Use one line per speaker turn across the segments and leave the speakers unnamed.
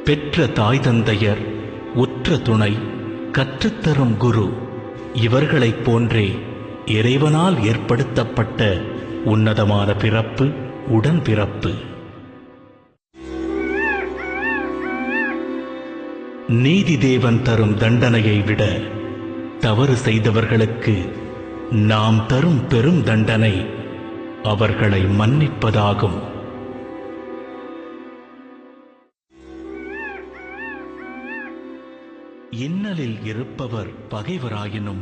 பெற்ற தாய் தந்தையர், உற்ற துணை, கற்றுத்தரும் குரு இவர்களைப் போன்றே இறைவனால் ஏற்படுத்தப்பட்ட உன்னதமான பிறப்பு உடன்பிறப்பு. நீதி தேவன் தரும் தண்டனையை விட தவறு செய்தவர்களுக்கு நாம் தரும் பெரும் தண்டனை அவர்களை மன்னிப்பதாகும். இன்னலில் இருப்பவர் பகைவராயினும்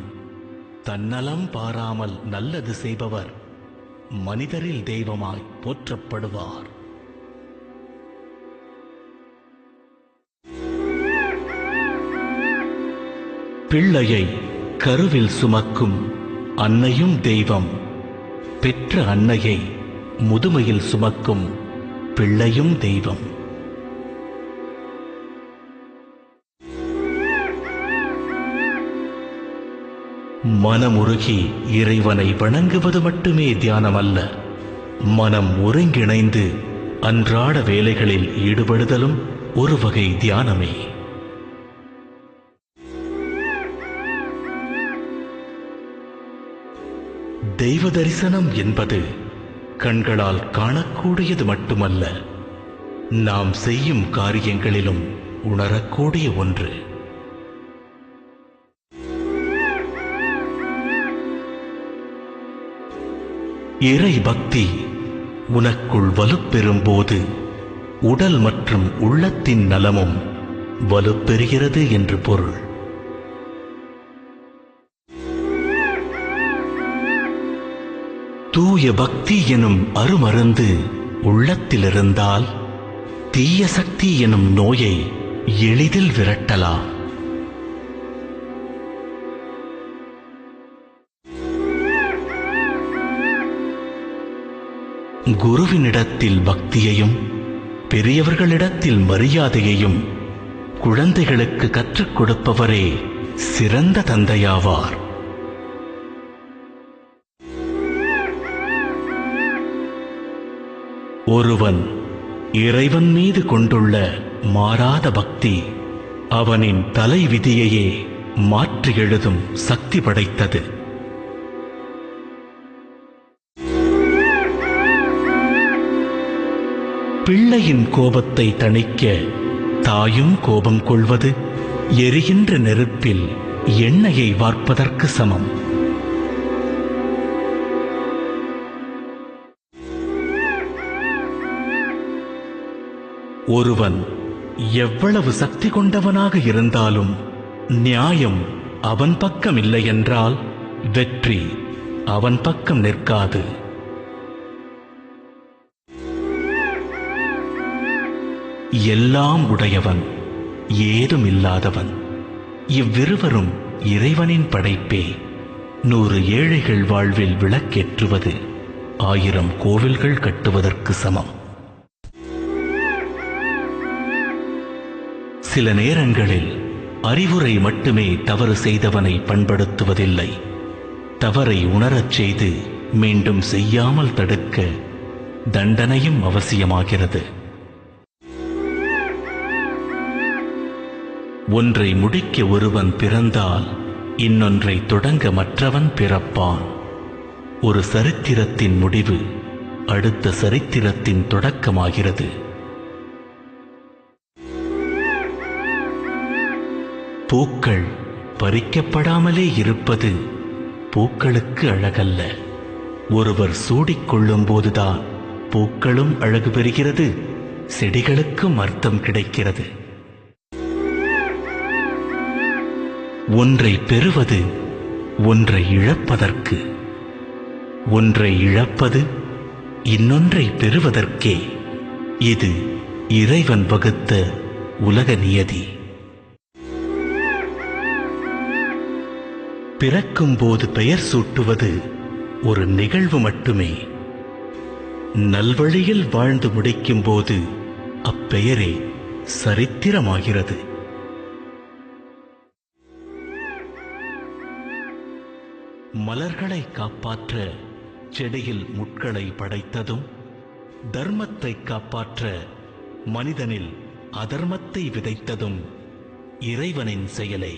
தன்னலம் பாராமல் நல்லது செய்பவர் மனிதரில் தெய்வமாய் போற்றப்படுவார். பிள்ளையை கருவில் சுமக்கும் அன்னையும் தெய்வம், பெற்ற அன்னையை முதுமையில் சுமக்கும் பிள்ளையும் தெய்வம். மனமுருகி இறைவனை வணங்குவது மட்டுமே தியானமல்ல, மனம் ஒருங்கிணைந்து அன்றாட வேலைகளில் ஈடுபடுதலும் ஒரு வகை தியானமே. தெய்வ தரிசனம் என்பது கண்களால் காணக்கூடியது மட்டுமல்ல, நாம் செய்யும் காரியங்களிலும் உணரக்கூடிய ஒன்று. இறை பக்தி உனக்குள் வலுப்பெறும்போது உடல் மற்றும் உள்ளத்தின் நலமும் வலுப்பெறுகிறது என்று பொருள். தூய பக்தி எனும் அருமருந்து உள்ளத்திலிருந்தால் தீய சக்தி எனும் நோயை எளிதில் விரட்டலாம். குருவினிடத்தில் பக்தியையும் பெரியவர்களிடத்தில் மரியாதையையும் குழந்தைகளுக்கு கற்றுக் கொடுப்பவரே சிறந்த தந்தையாவார். ஒருவன் இறைவன் மீது கொண்டுள்ள மாறாத பக்தி அவனின் தலை விதியையே மாற்றி எழுதும் சக்தி படைத்தது. பிள்ளையின் கோபத்தை தணிக்க தாயும் கோபம் கொள்வது எரிகின்ற நெருப்பில் எண்ணெயை வார்ப்பதற்கு சமம். ஒருவன் எவ்வளவு சக்தி கொண்டவனாக இருந்தாலும் நியாயம் அவன் பக்கம் இல்லை என்றால் வெற்றி அவன் பக்கம் நிற்காது. எல்லாம் உடையவன், ஏதும் இல்லாதவன், இவ்விருவரும் இறைவனின் படைப்பே. 100 ஏழைகள் வாழ்வில் விளக்கேற்றுவது 1000 கோவில்கள் கட்டுவதற்கு சமம். சில நேரங்களில் அறிவுரை மட்டுமே தவறு செய்தவனை பண்படுத்துவதில்லை, தவறை உணரச் செய்து மீண்டும் செய்யாமல் தடுக்க தண்டனையும் அவசியமாகிறது. ஒன்றை முடிக்க ஒருவன் பிறந்தால் இன்னொன்றை தொடங்க மற்றவன் பிறப்பான். ஒரு சரித்திரத்தின் முடிவு அடுத்த சரித்திரத்தின் தொடக்கமாகிறது. பூக்கள் பறிக்கப்படாமலே இருப்பது பூக்களுக்கு அழகல்ல. ஒருவர் சூடிக்கொள்ளும் போதுதான் பூக்களும் அழகு பெறுகிறது, செடிகளுக்கும் அர்த்தம் கிடைக்கிறது. ஒன்றை பெறுவது ஒன்றை இழப்பதற்கு, ஒன்றை இழப்பது இன்னொன்றை பெறுவதற்கே. இது இறைவன் வகுத்த உலக நியதி. பிறக்கும் போது பெயர் சூட்டுவது ஒரு நிகழ்வு மட்டுமே. நல்வழியில் வாழ்ந்து முடிக்கும் போது அப்பெயரே சரித்திரமாகிறது. மலர்களை காப்பாற்ற செடியில் முட்களை படைத்ததும், தர்மத்தை காப்பாற்ற மனிதனில் அதர்மத்தை விதைத்ததும் இறைவனின் செயலே.